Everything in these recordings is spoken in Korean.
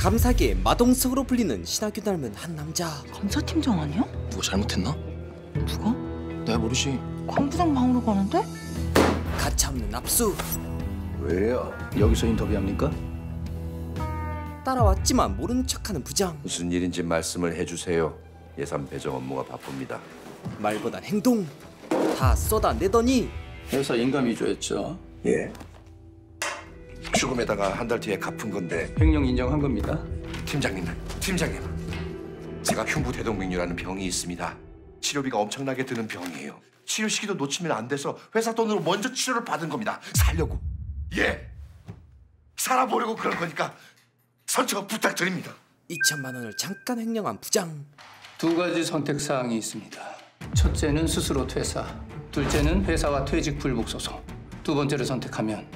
감사계의 마동석으로 불리는 신하균 닮은 한 남자. 감사팀장 아니야? 누가 잘못했나? 누가? 내가 모르지. 광 부장 방으로 가는데? 가차없는 압수. 왜요? 여기서 인터뷰합니까? 따라왔지만 모르는 척하는 부장. 무슨 일인지 말씀을 해주세요. 예산 배정 업무가 바쁩니다. 말보단 행동. 다 쏟아내더니 회사 인감 위조했죠. 예. 죽음에다가 한 달 뒤에 갚은 건데. 횡령 인정한 겁니다. 팀장님, 제가 흉부대동맥류라는 병이 있습니다. 치료비가 엄청나게 드는 병이에요. 치료 시기도 놓치면 안 돼서 회사 돈으로 먼저 치료를 받은 겁니다. 살려고. 예. 살아보려고 그런 거니까 선처 부탁드립니다. 2천만 원을 잠깐 횡령한 부장. 두 가지 선택 사항이 있습니다. 첫째는 스스로 퇴사, 둘째는 회사와 퇴직 불복 소송. 두 번째를 선택하면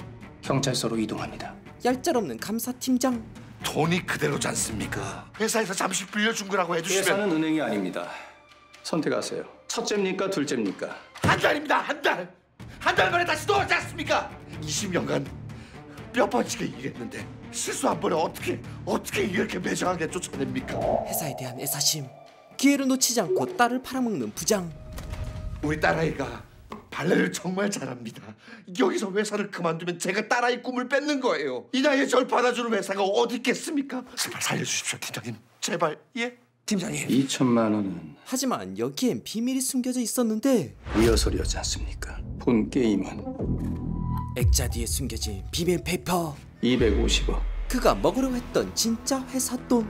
경찰서로 이동합니다. 얄짤없는 감사팀장. 돈이 그대로지 않습니까? 회사에서 잠시 빌려준 거라고 해주시면. 회사는 은행이 아닙니다. 선택하세요. 첫째입니까, 둘째입니까? 한 달입니다. 한 달. 한 달 만에 다시 돌아오지 않습니까? 20년간 몇 번씩에 일했는데 실수 한 번에 어떻게 이렇게 매정하게 쫓아냅니까? 회사에 대한 애사심. 기회를 놓치지 않고 딸을 팔아먹는 부장. 우리 딸아이가 발레를 정말 잘합니다. 여기서 회사를 그만두면 제가 딸아이 꿈을 뺏는 거예요. 이 나이에 절 받아주는 회사가 어디 있겠습니까? 제발 살려주십시오, 팀장님. 제발, 예? 팀장님. 2천만 원은 하지만 여기엔 비밀이 숨겨져 있었는데 리허설이었지 않습니까? 본 게임은 액자 뒤에 숨겨진 비밀 페이퍼. 250억. 그가 먹으려고 했던 진짜 회사 돈.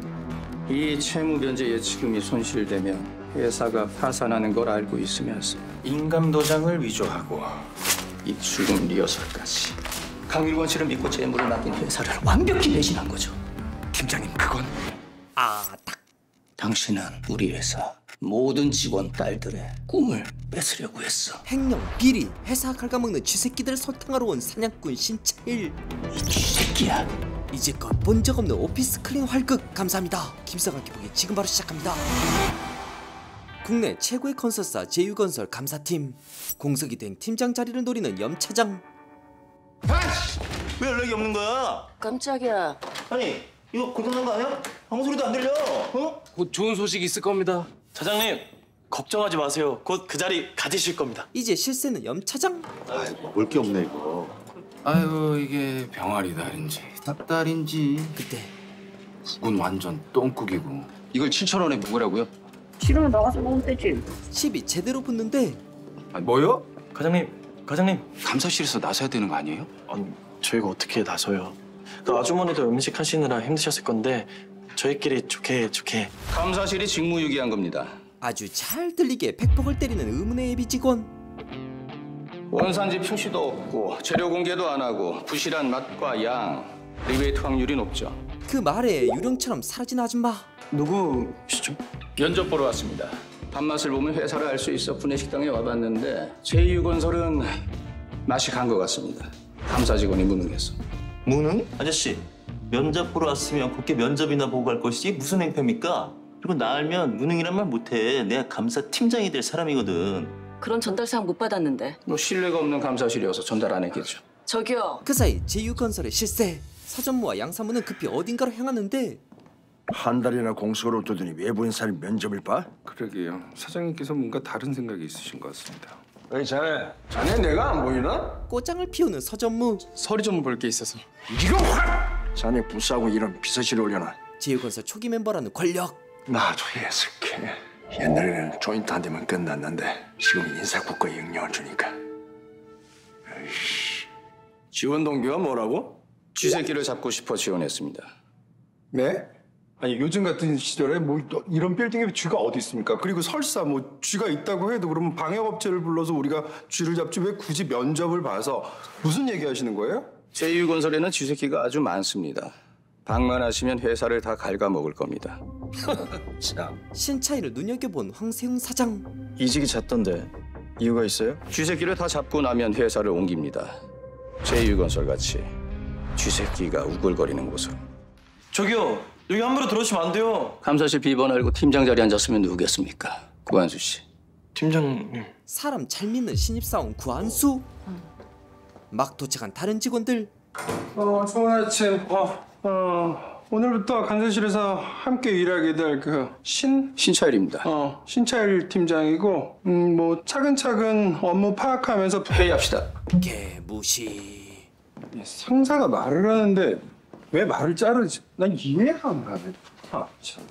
이 채무 변제 예치금이 손실되면 회사가 파산하는 걸 알고 있으면서 인감 도장을 위조하고 이 죽음 리허설까지 강일권 씨를 믿고 재물을 맡긴 회사를 완벽히 배신한 거죠. 팀장님, 그건 딱 당신은 우리 회사 모든 직원 딸들의 꿈을 뺏으려고 했어. 횡령, 비리, 회사 갉아먹는 쥐새끼들을 설탕하러 온 사냥꾼 신차일. 이 쥐새끼야. 이제껏 본 적 없는 오피스 클린 활극. 감사합니다. 김성환 기복이 지금 바로 시작합니다. 국내 최고의 건설사 제휴건설 감사팀. 공석이 된 팀장 자리를 노리는 염차장. 아이씨! 왜 연락이 없는 거야? 깜짝이야. 아니, 이거 고장난 거 아니야? 아무 소리도 안 들려. 어? 곧 좋은 소식이 있을 겁니다. 사장님, 걱정하지 마세요. 곧 그 자리 가지실 겁니다. 이제 실세는 염차장. 아이고, 볼 게 없네 이거. 아이고 이게 병아리 달인지 닭달인지. 그때 국은 완전 똥국이고. 이걸 7,000원에 먹으라고요? 싫으면 나가서 먹으면 되지. 시비 제대로 붙는데 뭐요? 과장님. 감사실에서 나서야 되는 거 아니에요? 아니, 저희가 어떻게 나서요? 그 아주머니도 음식 하시느라 힘드셨을 건데 저희끼리 좋게. 감사실이 직무유기한 겁니다. 아주 잘 들리게 팩폭을 때리는 의문의 예비 직원. 원산지 표시도 없고 재료 공개도 안 하고 부실한 맛과 양, 리베이트 확률이 높죠. 그 말에 유령처럼 사라진 아줌마. 누구시죠? 면접 보러 왔습니다. 밥맛을 보면 회사를 알 수 있어 구내식당에 와봤는데 제2건설은 맛이 간 것 같습니다. 감사 직원이 무능해서. 무능? 아저씨, 면접 보러 왔으면 곱게 면접이나 보고 갈 것이지 무슨 행패입니까? 그리고 나 알면 무능이란 말 못해. 내가 감사 팀장이 될 사람이거든. 그런 전달 사항 못 받았는데. 뭐 신뢰가 없는 감사실이어서 전달 안 했겠죠. 저기요. 그 사이 제휴건설의 실세. 사전무와 양사무는 급히 어딘가로 향하는데 한 달이나 공석을 얻더니 외부인 사람이 면접을 봐? 그러게요. 사장님께서 뭔가 다른 생각이 있으신 것 같습니다. 어이 자네 내가 안 보이나? 꼬장을 피우는 서전무. 서류 좀 볼 게 있어서. 이거 확! 자네 부싸고 이런 비서실에 올려놔. 제휴건설 초기 멤버라는 권력. 나도 예측해. 옛날에는 조인트 안 되면 끝났는데 지금 인사국가 영향을 주니까. 에이씨. 지원 동기가 뭐라고? 쥐새끼를 잡고 싶어 지원했습니다. 네? 아니 요즘 같은 시절에 뭐 이런 빌딩에 쥐가 어디 있습니까? 그리고 설사 뭐 쥐가 있다고 해도 그러면 방역업체를 불러서 우리가 쥐를 잡지 왜 굳이 면접을 봐서 무슨 얘기하시는 거예요? 제2건설에는 쥐새끼가 아주 많습니다. 방문하시면 회사를 다 갉아먹을 겁니다. 참. 신차이를 눈여겨본 황세웅 사장. 이직이 잦던데 이유가 있어요? 쥐새끼를 다 잡고 나면 회사를 옮깁니다. 제2건설 같이 쥐새끼가 우글거리는 곳으로. 저기요, 여기 함부로 들어오시면 안 돼요. 감사실 비번 알고 팀장 자리에 앉았으면 누구겠습니까? 구한수 씨. 팀장님. 사람 잘 믿는 신입사원 구한수. 막 도착한 다른 직원들. 좋은 아침. 오늘부터 간사실에서 함께 일하게 될 신차일입니다. 신차일 팀장이고 뭐 차근차근 업무 파악하면서 회의합시다. 개무시. 상사가 말을 하는데 왜 말을 자르지? 난 이해가 안 가네. 참.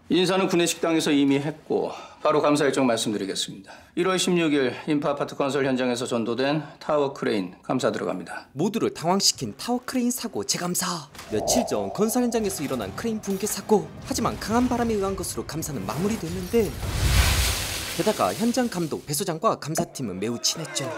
인사는 구내식당에서 이미 했고 바로 감사 일정 말씀드리겠습니다. 1월 16일 인파 아파트 건설 현장에서 전도된 타워 크레인 감사 들어갑니다. 모두를 당황시킨 타워 크레인 사고 재감사. 며칠 전 건설 현장에서 일어난 크레인 붕괴 사고. 하지만 강한 바람에 의한 것으로 감사는 마무리됐는데 게다가 현장 감독 배 소장과 감사팀은 매우 친했죠.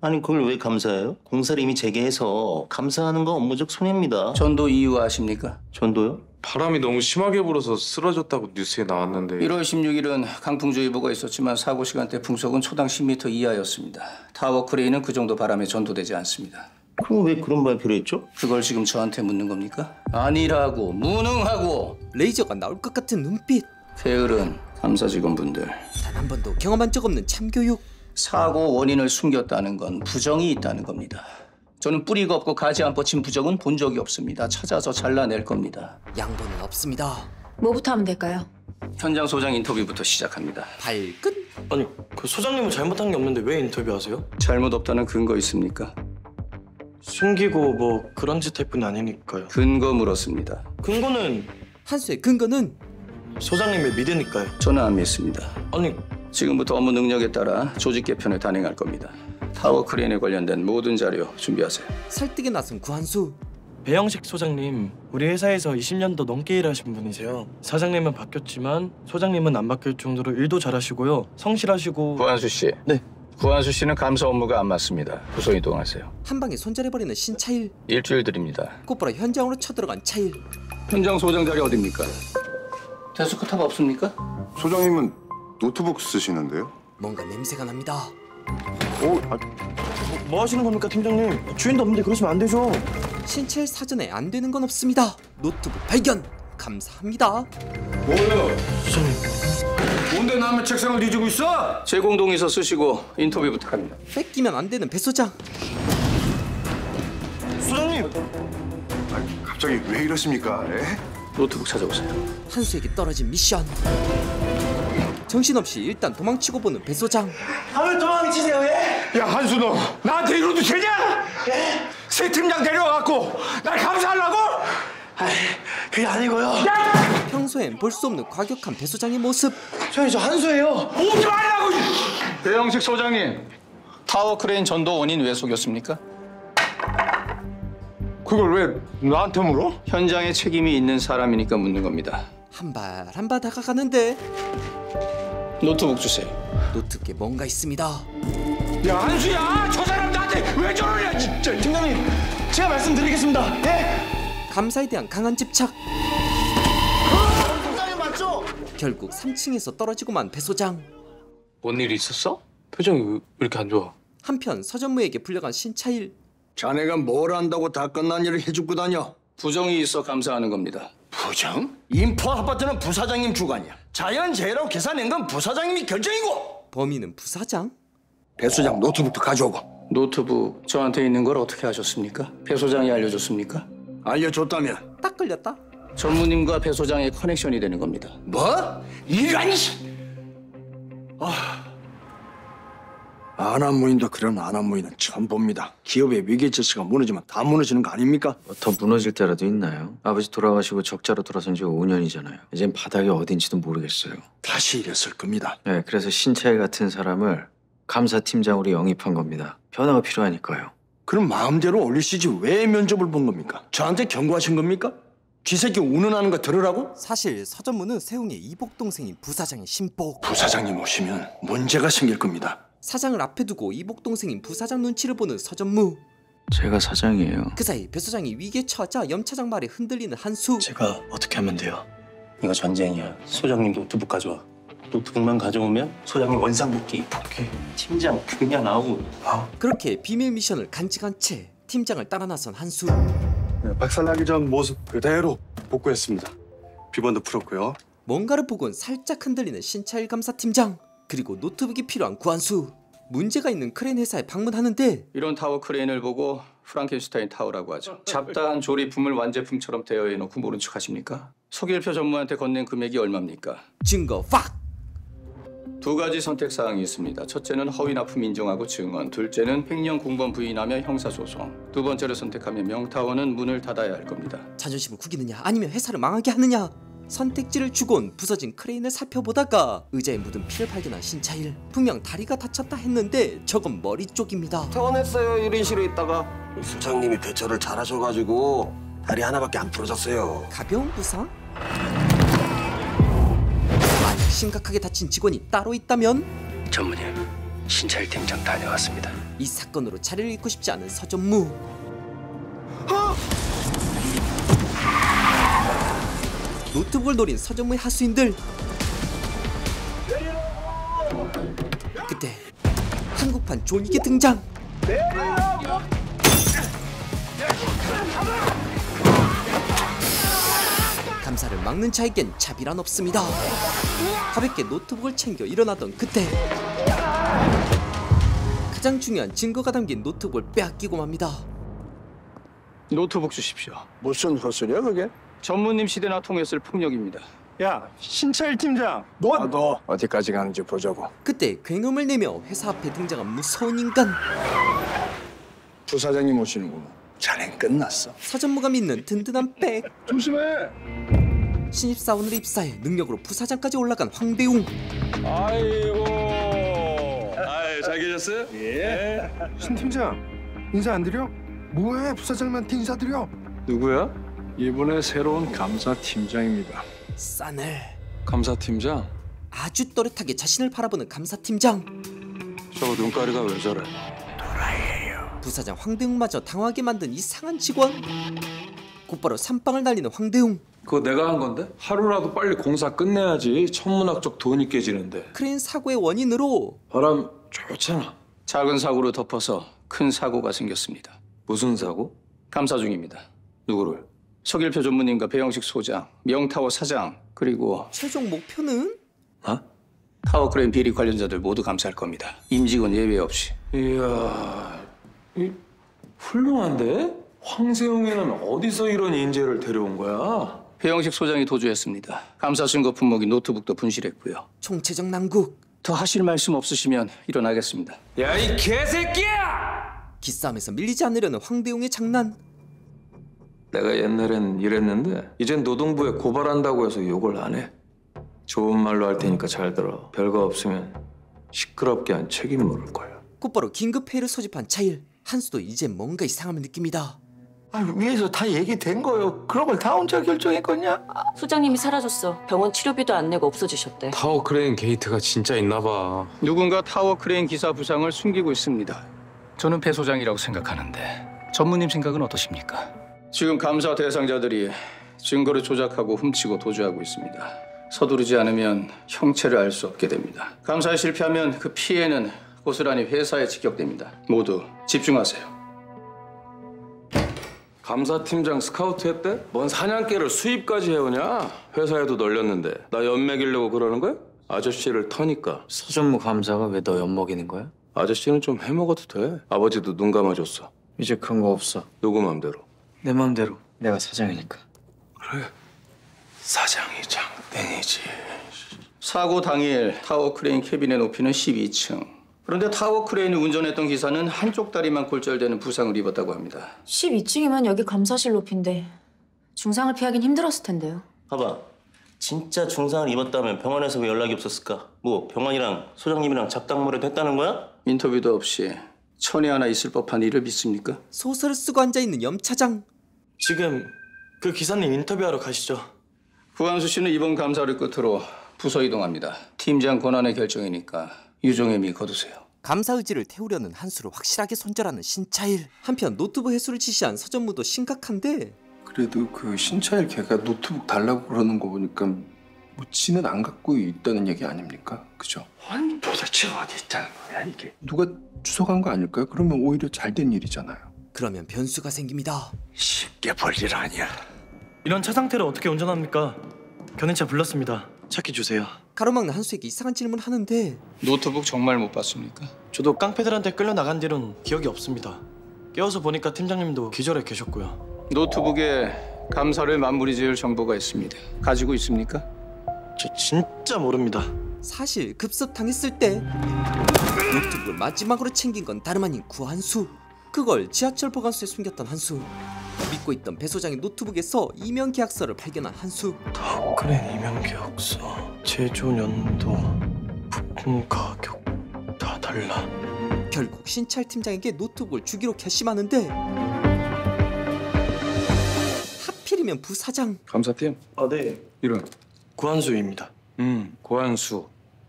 아니 그걸 왜 감사해요? 공사를 이미 재개해서 감사하는 건 업무적 손해입니다. 전도 이유 아십니까? 전도요? 바람이 너무 심하게 불어서 쓰러졌다고 뉴스에 나왔는데 1월 16일은 강풍주의보가 있었지만 사고 시간대 풍속은 초당 10m 이하였습니다. 타워 크레인은 그 정도 바람에 전도되지 않습니다. 그럼 왜 그런 발표를 했죠? 그걸 지금 저한테 묻는 겁니까? 아니라고, 무능하고. 레이저가 나올 것 같은 눈빛. 게으른 감사 직원분들. 단 한 번도 경험한 적 없는 참교육. 사고 원인을 숨겼다는 건 부정이 있다는 겁니다. 저는 뿌리가 없고 가지 안 뻗친 부정은 본 적이 없습니다. 찾아서 잘라낼 겁니다. 양보는 없습니다. 뭐부터 하면 될까요? 현장 소장 인터뷰부터 시작합니다. 발끈. 아니 그 소장님은 잘못한 게 없는데 왜 인터뷰하세요? 잘못 없다는 근거 있습니까? 숨기고 뭐 그런 짓 할 분 아니니까요. 근거 물었습니다. 근거는 한수의 근거는 소장님을 믿으니까요. 저는 안 믿습니다. 아니 지금부터 업무 능력에 따라 조직 개편을 단행할 겁니다. 타워 크레인에 관련된 모든 자료 준비하세요. 설득에 나선 구한수. 배영식 소장님, 우리 회사에서 20년도 넘게 일하신 분이세요. 사장님은 바뀌었지만 소장님은 안 바뀔 정도로 일도 잘하시고요. 성실하시고. 구한수 씨. 네. 구한수 씨는 감사 업무가 안 맞습니다. 부서 이동하세요. 한 방에 손절해버리는 신차일. 일주일 드립니다. 곧바로 현장으로 쳐들어간 차일. 현장 소장 자리 어딥니까? 데스크탑 없습니까? 소장님은 노트북 쓰시는데요? 뭔가 냄새가 납니다. 뭐 하시는 겁니까 팀장님? 주인도 없는데 그러시면 안 되죠. 신차일 사전에 안 되는 건 없습니다. 노트북 발견. 감사합니다. 뭐예요? 소장님. 뭔데 남의 책상을 뒤지고 있어? 제공동에서 쓰시고 인터뷰 부탁합니다. 뺏기면 안 되는 배 소장. 소장님! 갑자기 왜 이러십니까? 에? 노트북 찾아오세요. 한수에게 떨어진 미션. 정신없이 일단 도망치고 보는 배 소장. 왜 도망치세요, 예? 야 한수 너 나한테 이러도 되냐? 새 팀장 데려와갖고 날 감사하려고? 그게 아니고요. 평소엔 볼 수 없는 과격한 배 소장의 모습. 저희 저 한수예요. 오지 말라고! 배영식 소장님, 타워 크레인 전도 원인 왜 속였습니까? 그걸 왜 나한테 물어? 현장에 책임이 있는 사람이니까 묻는 겁니다. 한 발 한 발 다가가는데 노트북 주세요. 노트북에 뭔가 있습니다. 야 한수야! 저 사람 나한테 왜 저러냐 진짜! 팀장님, 제가 말씀드리겠습니다. 예? 감사에 대한 강한 집착. 결국 3층에서 떨어지고만 배 소장. 뭔 일이 있었어? 표정이 왜 이렇게 안 좋아? 한편 서전무에게 불려간 신차일. 자네가 뭘 안다고 다 끝난 일을 해주고 다녀? 부정이 있어 감사하는 겁니다. 부장? 인포 아파트는 부사장님 주관이야. 자연재해로 계산낸 건 부사장님이 결정이고. 범인은 부사장? 배 소장 노트북도 가져오고. 노트북 저한테 있는 걸 어떻게 하셨습니까? 배 소장이 알려줬습니까? 알려줬다면? 딱 걸렸다. 전무님과 배 소장의 커넥션이 되는 겁니다. 뭐? 이란이! 안한무인도 그런 안한무인은 처음 봅니다. 기업의 위기 질서가 무너지면 다 무너지는 거 아닙니까? 더 무너질 때라도 있나요? 아버지 돌아가시고 적자로 돌아선 지 5년이잖아요. 이젠 바닥이 어딘지도 모르겠어요. 다시 이랬을 겁니다. 네, 그래서 신차일 같은 사람을 감사팀장으로 영입한 겁니다. 변화가 필요하니까요. 그럼 마음대로 올리시지 왜 면접을 본 겁니까? 저한테 경고하신 겁니까? 쥐새끼 운운하는 거 들으라고? 사실 서전무는 세웅의 이복 동생인 부사장의 신복. 부사장님 오시면 문제가 생길 겁니다. 사장을 앞에 두고 이복 동생인 부사장 눈치를 보는 서전무. 제가 사장이에요. 그 사이 배 소장이 위기에 처하자 염차장 말에 흔들리는 한수. 제가 어떻게 하면 돼요? 이거 전쟁이야. 소장님 노트북 가져와. 노트북만 가져오면 소장님 원상복귀. 오케이. 팀장 그냥 아웃. 그렇게 비밀 미션을 간직한 채 팀장을 따라 나선 한수. 박살나기 전 모습 그대로 복구했습니다. 비번도 풀었고요. 뭔가를 보곤 살짝 흔들리는 신차일 감사팀장. 그리고 노트북이 필요한 구한수. 문제가 있는 크레인 회사에 방문하는데 이런 타워 크레인을 보고 프랑켄슈타인 타워라고 하죠. 잡다한 조립품을 완제품처럼 대여해놓고 모른 척 하십니까? 서길표 전무한테 건넨 금액이 얼마입니까? 증거 팍! 두 가지 선택 사항이 있습니다. 첫째는 허위 납품 인정하고 증언, 둘째는 횡령 공범 부인하며 형사소송. 두 번째를 선택하면 명타워는 문을 닫아야 할 겁니다. 자존심을 구기느냐 아니면 회사를 망하게 하느냐. 선택지를 주곤 부서진 크레인을 살펴보다가 의자에 묻은 피를 발견한 신차일. 분명 다리가 다쳤다 했는데 저건 머리 쪽입니다. 퇴원했어요. 1인실에 있다가 소장님이 배처를 잘하셔가지고 다리 하나밖에 안 부러졌어요. 가벼운 부상? 만약 심각하게 다친 직원이 따로 있다면? 전무님, 신차일 팀장 다녀왔습니다. 이 사건으로 자리를 잃고 싶지 않은 서전무. 노트북을 노린 서전무의 하수인들. 그때 한국판 존이게 등장. 감사를 막는 자에겐 자비란 없습니다. 가볍게 노트북을 챙겨 일어나던 그때 가장 중요한 증거가 담긴 노트북을 빼앗기고 맙니다. 노트북 주십시오. 무슨 헛소리야 그게? 전무님 시대나 통했을 폭력입니다. 야, 신차일 팀장. 너 어디까지 가는지 보자고. 그때 굉음을 내며 회사 앞에 등장한 무서운 인간. 부사장님 오시는구나. 자넨 끝났어. 서전무가 믿는 든든한 백. 조심해. 신입사원을 입사해 능력으로 부사장까지 올라간 황대웅. 아이고. 잘 계셨어요? 예. 신 팀장, 인사 안 드려? 뭐해, 부사장님한테 인사드려. 누구야? 이번에 새로운 감사팀장입니다. 싸늘. 감사팀장? 아주 또렷하게 자신을 바라보는 감사팀장. 저 눈가리가 왜 저래? 부사장 황대웅마저 당황하게 만든 이상한 직원. 곧바로 산빵을 날리는 황대웅. 그거 내가 한 건데? 하루라도 빨리 공사 끝내야지. 천문학적 돈이 깨지는데. 크레인 사고의 원인으로 바람 좋잖아. 작은 사고로 덮어서 큰 사고가 생겼습니다. 무슨 사고? 감사 중입니다. 누구를? 서길표 전무님과 배영식 소장, 명타워 사장, 그리고 최종 목표는? 타워 크레인 비리 관련자들 모두 감사할 겁니다. 임직원 예외 없이. 이야, 훌륭한데? 황세웅이는 어디서 이런 인재를 데려온 거야? 배영식 소장이 도주했습니다. 감사 증거 품목인 노트북도 분실했고요. 총체적 난국. 더 하실 말씀 없으시면 일어나겠습니다. 야, 이 개새끼야! 기싸움에서 밀리지 않으려는 황대웅의 장난. 내가 옛날엔 이랬는데 이젠 노동부에 고발한다고 해서 욕을 안 해. 좋은 말로 할 테니까 잘 들어. 별거 없으면 시끄럽게 한 책임 물을 거야. 곧바로 긴급회의를 소집한 차일. 한수도 이제 뭔가 이상함을 느낍니다. 위에서 다 얘기된 거예요. 그런 걸 다 혼자 결정했거냐? 소장님이 사라졌어. 병원 치료비도 안 내고 없어지셨대. 타워 크레인 게이트가 진짜 있나 봐. 누군가 타워 크레인 기사 부상을 숨기고 있습니다. 저는 배 소장이라고 생각하는데 전무님 생각은 어떠십니까? 지금 감사 대상자들이 증거를 조작하고 훔치고 도주하고 있습니다. 서두르지 않으면 형체를 알 수 없게 됩니다. 감사에 실패하면 그 피해는 고스란히 회사에 직격됩니다. 모두 집중하세요. 감사팀장 스카우트 했대? 뭔 사냥개를 수입까지 해오냐? 회사에도 널렸는데 나 연맥이려고 그러는 거야? 아저씨를 터니까. 서전무 감사가 왜 너 엿먹이는 거야? 아저씨는 좀 해먹어도 돼. 아버지도 눈 감아줬어. 이제 그런 거 없어. 누구 맘대로. 내 맘대로. 내가 사장이니까. 그래. 사장이 장땡이지. 사고 당일 타워 크레인 캐빈의 높이는 12층. 그런데 타워 크레인을 운전했던 기사는 한쪽 다리만 골절되는 부상을 입었다고 합니다. 12층이면 여기 감사실 높이인데 중상을 피하긴 힘들었을 텐데요. 봐봐. 진짜 중상을 입었다면 병원에서 왜 연락이 없었을까? 뭐 병원이랑 소장님이랑 잡당무를 했다는 거야? 인터뷰도 없이 천에 하나 있을 법한 일을 믿습니까? 소설을 쓰고 앉아있는 염차장. 지금 그 기사님 인터뷰하러 가시죠. 구한수 씨는 이번 감사를 끝으로 부서 이동합니다. 팀장 권한의 결정이니까 유종의 미 거두세요. 감사 의지를 태우려는 한수를 확실하게 손절하는 신차일. 한편 노트북 회수를 지시한 서전무도 심각한데 그래도 그 신차일 걔가 노트북 달라고 그러는 거 보니까 뭐 지는 안 갖고 있다는 얘기 아닙니까? 그죠? 아니 도대체 어디 있다는 거야 이게? 누가 주워간 거 아닐까요? 그러면 오히려 잘 된 일이잖아요. 그러면 변수가 생깁니다. 쉽게 볼 일 아니야. 이런 차 상태를 어떻게 운전합니까? 견인차 불렀습니다. 차키 주세요. 가로막는 한수에게 이상한 질문을 하는데 노트북 정말 못 봤습니까? 저도 깡패들한테 끌려 나간 뒤로는 기억이 없습니다. 깨어서 보니까 팀장님도 기절해 계셨고요. 노트북에 감사를 마무리 지을 정보가 있습니다. 가지고 있습니까? 저 진짜 모릅니다. 사실 급습당했을 때 노트북을 마지막으로 챙긴 건 다름 아닌 구한수. 그걸 지하철 보관소에 숨겼던 한수. 믿고 있던 배 소장의 노트북에서 이명 계약서를 발견한 한수. 타워크레인 이명 계약서, 제조 연도, 부품 가격 다 달라. 결국 신찰 팀장에게 노트북을 주기로 결심하는데 하필이면 부사장. 감사팀. 아, 네. 이름. 구한수입니다. 고한수.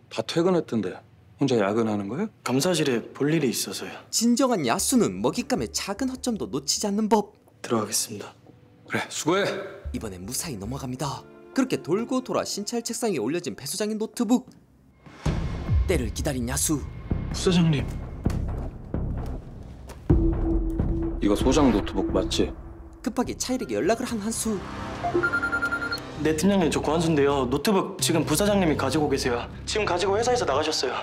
다 퇴근했던데 혼자 야근하는 거야? 감사실에 볼 일이 있어서요. 진정한 야수는 먹잇감의 작은 허점도 놓치지 않는 법. 들어가겠습니다. 그래, 수고해. 이번엔 무사히 넘어갑니다. 그렇게 돌고 돌아 신찰 책상 위에 올려진 배 소장의 노트북. 때를 기다린 야수. 부사장님. 이거 소장 노트북 맞지? 급하게 차일에게 연락을 한 한수. 네, 팀장님, 저 구한수인데요. 노트북 지금 부사장님이 가지고 계세요. 지금 가지고 회사에서 나가셨어요.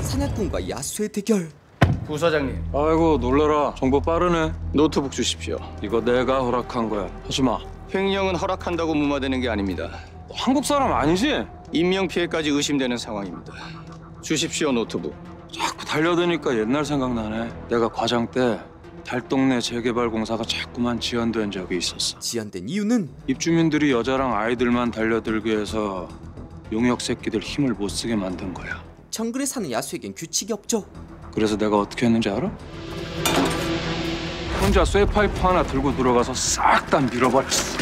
사냥꾼과 야수의 대결. 부사장님. 아이고 놀라라. 정보 빠르네. 노트북 주십시오. 이거 내가 허락한 거야. 하지 마. 횡령은 허락한다고 무마되는 게 아닙니다. 한국 사람 아니지? 인명피해까지 의심되는 상황입니다. 주십시오, 노트북. 자꾸 달려드니까 옛날 생각나네. 내가 과장 때 달동네 재개발 공사가 자꾸만 지연된 적이 있었어. 지연된 이유는 입주민들이 여자랑 아이들만 달려들게 해서 용역 새끼들 힘을 못 쓰게 만든 거야. 정글에 사는 야수에겐 규칙이 없죠. 그래서 내가 어떻게 했는지 알아? 혼자 쇠파이프 하나 들고 들어가서 싹 다 밀어버렸어.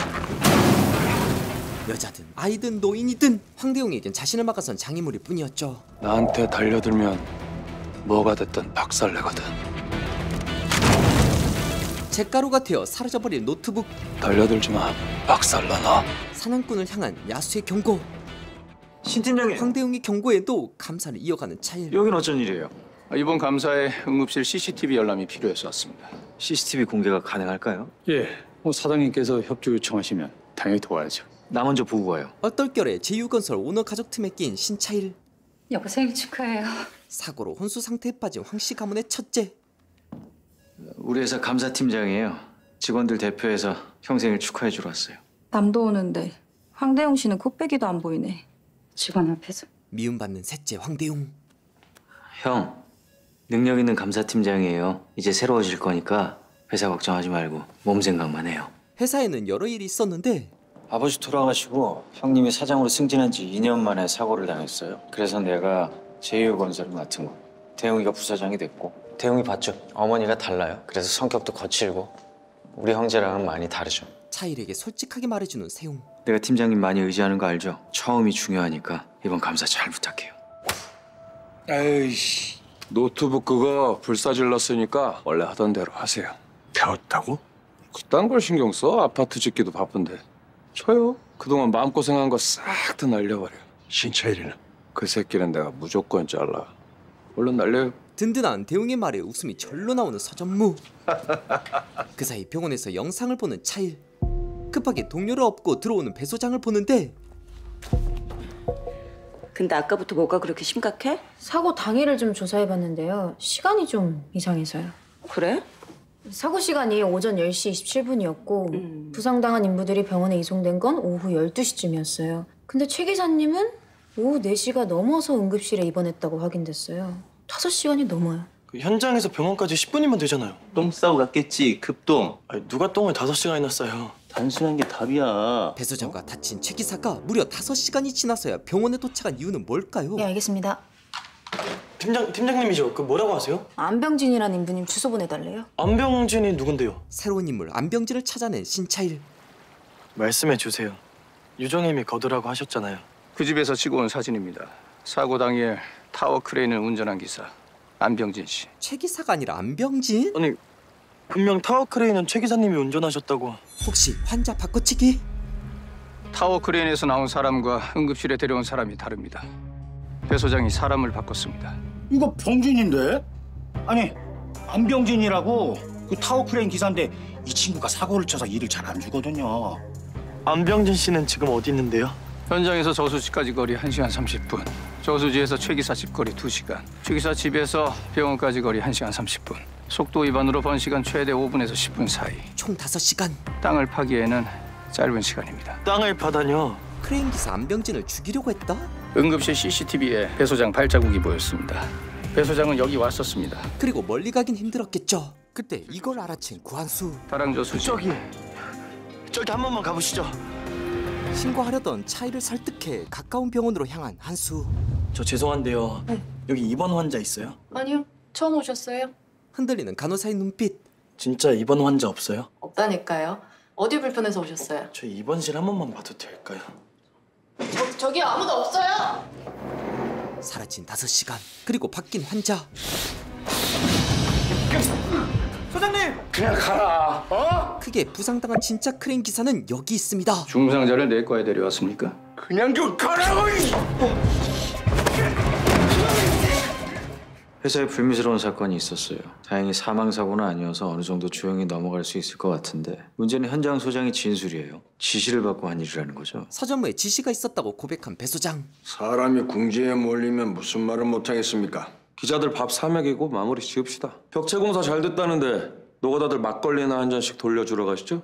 여자든 아이든 노인이든 황대용에겐 자신을 막아선 장애물일 뿐이었죠. 나한테 달려들면 뭐가 됐든 박살내거든. 잿가루가 되어 사라져버릴 노트북. 달려들지 마. 박살나나. 사냥꾼을 향한 야수의 경고. 신 팀장님. 황대용의 경고에도 감사를 이어가는 차일. 여긴 어쩐 일이에요? 이번 감사에 응급실 CCTV 열람이 필요해서 왔습니다. CCTV 공개가 가능할까요? 예, 사장님께서 협조 요청하시면 당연히 도와야죠. 나 먼저 보고 가요. 얼떨결에 제휴건설 오너 가족 틈에 끼인 신차일. 여보 생일 축하해요. 사고로 혼수 상태에 빠진 황씨 가문의 첫째. 우리 회사 감사팀장이에요. 직원들 대표해서 형 생일 축하해 주러 왔어요. 남도 오는데 황대용 씨는 코빼기도 안 보이네. 직원 앞에서. 미움받는 셋째 황대용. 형, 능력 있는 감사팀장이에요. 이제 새로워질 거니까 회사 걱정하지 말고 몸 생각만 해요. 회사에는 여러 일이 있었는데 아버지 돌아가시고 형님이 사장으로 승진한 지 2년 만에 사고를 당했어요. 그래서 내가 제휴건설을 맡은 거. 대웅이가 부사장이 됐고. 대웅이 봤죠? 어머니가 달라요. 그래서 성격도 거칠고 우리 형제랑은 많이 다르죠. 차일에게 솔직하게 말해주는 세용. 내가 팀장님 많이 의지하는 거 알죠? 처음이 중요하니까 이번 감사 잘 부탁해요. 에이씨. 노트북 그거 불사질렀으니까 원래 하던 대로 하세요. 배웠다고? 그딴 걸 신경 써? 아파트 짓기도 바쁜데. 저요? 그동안 마음고생한 거 싹 다 날려버려. 신차일이는? 그 새끼는 내가 무조건 잘라. 얼른 날려요. 든든한 대웅의 말에 웃음이 절로 나오는 서전무. 그 사이 병원에서 영상을 보는 차일. 급하게 동료를 업고 들어오는 배 소장을 보는데 근데 아까부터 뭐가 그렇게 심각해? 사고 당일을 좀 조사해봤는데요. 시간이 좀 이상해서요. 그래? 사고 시간이 오전 10시 27분이었고 부상당한 인부들이 병원에 이송된 건 오후 12시쯤이었어요. 근데 최 기사님은 오후 4시가 넘어서 응급실에 입원했다고 확인됐어요. 5시간이 넘어요. 그 현장에서 병원까지 10분이면 되잖아요. 똥 싸고 갔겠지. 급똥. 아니, 누가 똥을 5시간이나 싸요. 단순한 게 답이야. 배 소장과 다친 최 기사가 무려 5시간이 지나서야 병원에 도착한 이유는 뭘까요? 네, 알겠습니다. 팀장님이죠? 그 뭐라고 하세요? 안병진이라는 인부님 주소 보내달래요. 안병진이 누군데요? 새로운 인물 안병진을 찾아낸 신차일. 말씀해 주세요. 유정님이 거두라고 하셨잖아요. 그 집에서 찍어온 사진입니다. 사고 당일 타워 크레인을 운전한 기사 안병진 씨. 최 기사가 아니라 안병진? 아니, 분명 타워 크레인은 최 기사님이 운전하셨다고. 혹시 환자 바꿔치기? 타워 크레인에서 나온 사람과 응급실에 데려온 사람이 다릅니다. 배 소장이 사람을 바꿨습니다. 이거 병진인데? 아니, 안병진이라고 그 타워 크레인 기사인데 이 친구가 사고를 쳐서 일을 잘 안 주거든요. 안병진 씨는 지금 어디 있는데요? 현장에서 저수지까지 거리 1시간 30분. 저수지에서 최기사 집 거리 2시간. 최기사 집에서 병원까지 거리 1시간 30분. 속도 위반으로 번시간 최대 5분에서 10분 사이. 총 5시간. 땅을 파기에는 짧은 시간입니다. 땅을 파다뇨? 크레인 기사 안병진을 죽이려고 했다? 응급실 CCTV에 배 소장 발자국이 보였습니다. 배 소장은 여기 왔었습니다. 그리고 멀리 가긴 힘들었겠죠. 그때 이걸 알아챈 구한수. 다랑저수지. 저기 한 번만 가보시죠. 신고하려던 차이를 설득해 가까운 병원으로 향한 한수. 저 죄송한데요. 여기 입원 환자 있어요? 아니요. 처음 오셨어요? 흔들리는 간호사의 눈빛. 진짜 입원 환자 없어요? 없다니까요. 어디 불편해서 오셨어요? 저 입원실 한 번만 봐도 될까요? 저기 아무도 없어요. 사라진 5시간. 그리고 바뀐 환자. 소장님! 그냥 가라. 어? 크게 부상당한 진짜 크레인 기사는 여기 있습니다. 중상자를 내과에 데려왔습니까? 그냥 좀 가라고. 회사에 불미스러운 사건이 있었어요. 다행히 사망사고는 아니어서 어느 정도 조용히 넘어갈 수 있을 것 같은데 문제는 현장 소장이 진술이에요. 지시를 받고 한 일이라는 거죠. 서전무에 지시가 있었다고 고백한 배 소장. 사람이 궁지에 몰리면 무슨 말을 못하겠습니까? 기자들 밥 사먹이고 마무리 지읍시다. 벽체공사 잘 됐다는데 노가다들 막걸리나 한 잔씩 돌려주러 가시죠?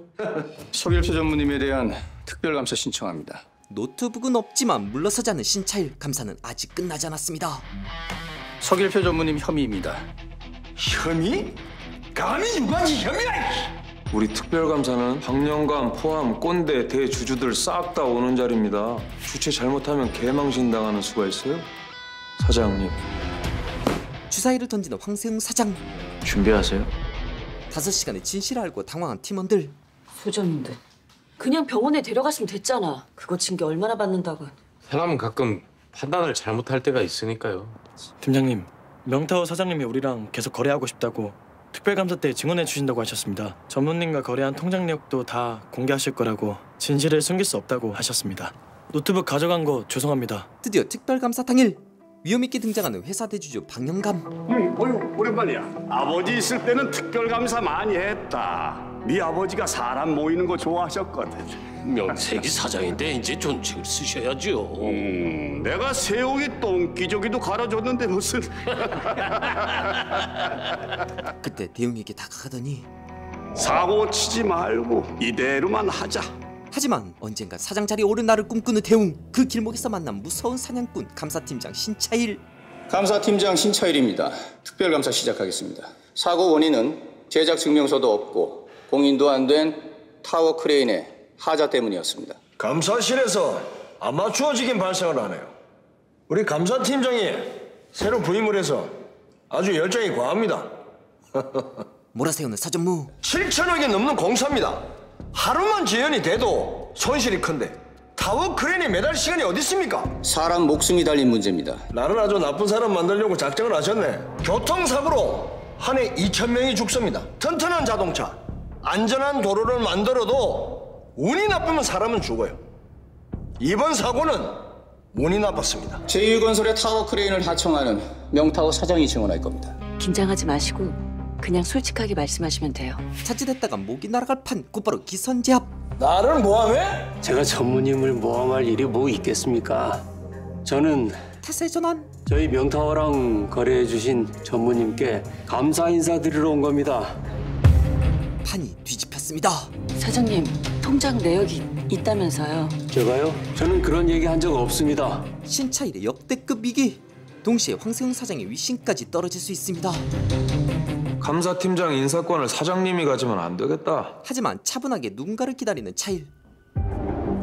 서길표 전무님에 대한 특별감사 신청합니다. 노트북은 없지만 물러서자는 신차일. 감사는 아직 끝나지 않았습니다. 서길표 전무님 혐의입니다. 혐의? 감히 누가 혐의야? 우리 특별감사는 박영감 포함 꼰대 대주주들 싹 다 오는 자리입니다. 주체 잘못하면 개망신 당하는 수가 있어요. 사장님. 주사위를 던지는 황세웅 사장. 준비하세요. 5시간의 진실을 알고 당황한 팀원들. 소전인데 그냥 병원에 데려갔으면 됐잖아. 그거 징계 얼마나 받는다고. 사람은 가끔 판단을 잘못할 때가 있으니까요. 팀장님, 명타워 사장님이 우리랑 계속 거래하고 싶다고 특별감사 때 증언해 주신다고 하셨습니다. 전무님과 거래한 통장 내역도 다 공개하실 거라고 진실을 숨길 수 없다고 하셨습니다. 노트북 가져간 거 죄송합니다. 드디어 특별감사 당일. 위험있게 등장하는 회사 대주주 박영감. 어휴, 오랜만이야. 아버지 있을 때는 특별감사 많이 했다. 네 아버지가 사람 모이는 거 좋아하셨거든. 명색이 사장인데 이제 존칭을 쓰셔야죠. 내가 세용이 똥기저귀도 갈아줬는데 무슨. 그때 대웅에게 다가가더니 사고 치지 말고 이대로만 하자. 하지만 언젠가 사장 자리에 오른 날을 꿈꾸는 대웅. 그 길목에서 만난 무서운 사냥꾼 감사팀장 신차일. 감사팀장 신차일입니다. 특별감사 시작하겠습니다. 사고 원인은 제작 증명서도 없고 공인도 안 된 타워 크레인의 하자 때문이었습니다. 감사실에서 아마추어적인 발상을 하네요. 우리 감사팀장이 새로 부임을 해서 아주 열정이 과합니다. 몰아세우는 사전무. 7천억이 넘는 공사입니다. 하루만 지연이 돼도 손실이 큰데 타워 크레인이 매달 시간이 어디 있습니까? 사람 목숨이 달린 문제입니다. 나를 아주 나쁜 사람 만들려고 작정을 하셨네. 교통사고로 한 해 2,000명이 죽습니다. 튼튼한 자동차, 안전한 도로를 만들어도 운이 나쁘면 사람은 죽어요. 이번 사고는 운이 나빴습니다. 제1건설의 타워 크레인을 하청하는 명타워 사장이 증언할 겁니다. 긴장하지 마시고 그냥 솔직하게 말씀하시면 돼요. 자칫했다가 목이 날아갈 판. 곧바로 기선제압. 나를 모함해? 제가 전무님을 모함할 일이 뭐 있겠습니까? 저는 태세 전환. 저희 명타워랑 거래해주신 전무님께 감사 인사드리러 온 겁니다. 판이 뒤집혔습니다. 사장님, 통장 내역이 있다면서요. 제가요? 저는 그런 얘기 한 적 없습니다. 신차일의 역대급 위기. 동시에 황세웅 사장의 위신까지 떨어질 수 있습니다. 감사팀장 인사권을 사장님이 가지면 안 되겠다. 하지만 차분하게 누군가를 기다리는 차일.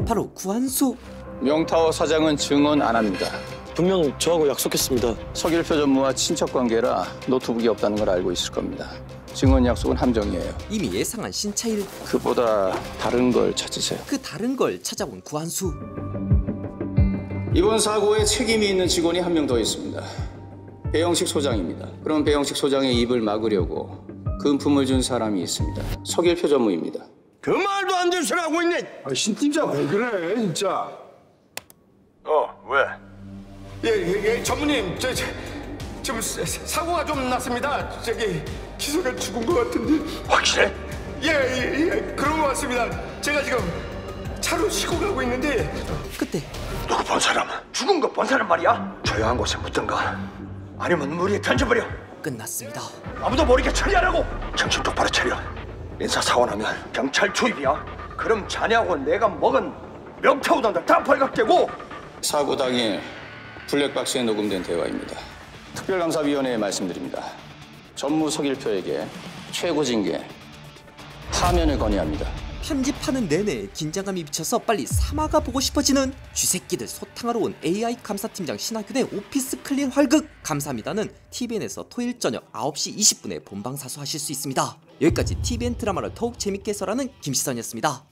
바로 구한수. 명타워 사장은 증언 안 합니다. 분명 저하고 약속했습니다. 서길표 전무와 친척 관계라 노트북이 없다는 걸 알고 있을 겁니다. 증언 약속은 함정이에요. 이미 예상한 신차일. 그보다 다른 걸 찾으세요. 그 다른 걸 찾아온 구한수. 이번 사고에 책임이 있는 직원이 한 명 더 있습니다. 배영식 소장입니다. 그럼 배영식 소장의 입을 막으려고 금품을 준 사람이 있습니다. 서길표 전무입니다. 그 말도 안 되는 소리 하고 있네. 신 팀장 왜 그래 진짜. 왜? 예, 전무님, 지금 사고가 좀 났습니다. 기소가 죽은 것 같은데. 확실해? 예, 그런 것 같습니다. 제가 지금 하루 쉬고 가고 있는데 그때 누구 본 사람? 죽은 거 본 사람 말이야? 조용한 곳에 묻던가 아니면 물에 던져버려. 끝났습니다. 아무도 모르게 처리하라고. 정신 똑바로 차려. 인사사고 나면 경찰 투입이야. 그럼 자네하고 내가 먹은 명태우동들 다 벌각되고. 사고 당일 블랙박스에 녹음된 대화입니다. 특별감사위원회에 말씀드립니다. 전무 서길표에게 최고 징계 파면을 건의합니다. 편집하는 내내 긴장감이 미쳐서 빨리 사마가 보고 싶어지는 쥐새끼들 소탕하러 온 AI 감사팀장 신하균의 오피스 클린 활극. 감사합니다는 TVN에서 토요일 저녁 9시 20분에 본방사수하실 수 있습니다. 여기까지 TVN 드라마를 더욱 재밌게 해설하는 김시선이었습니다.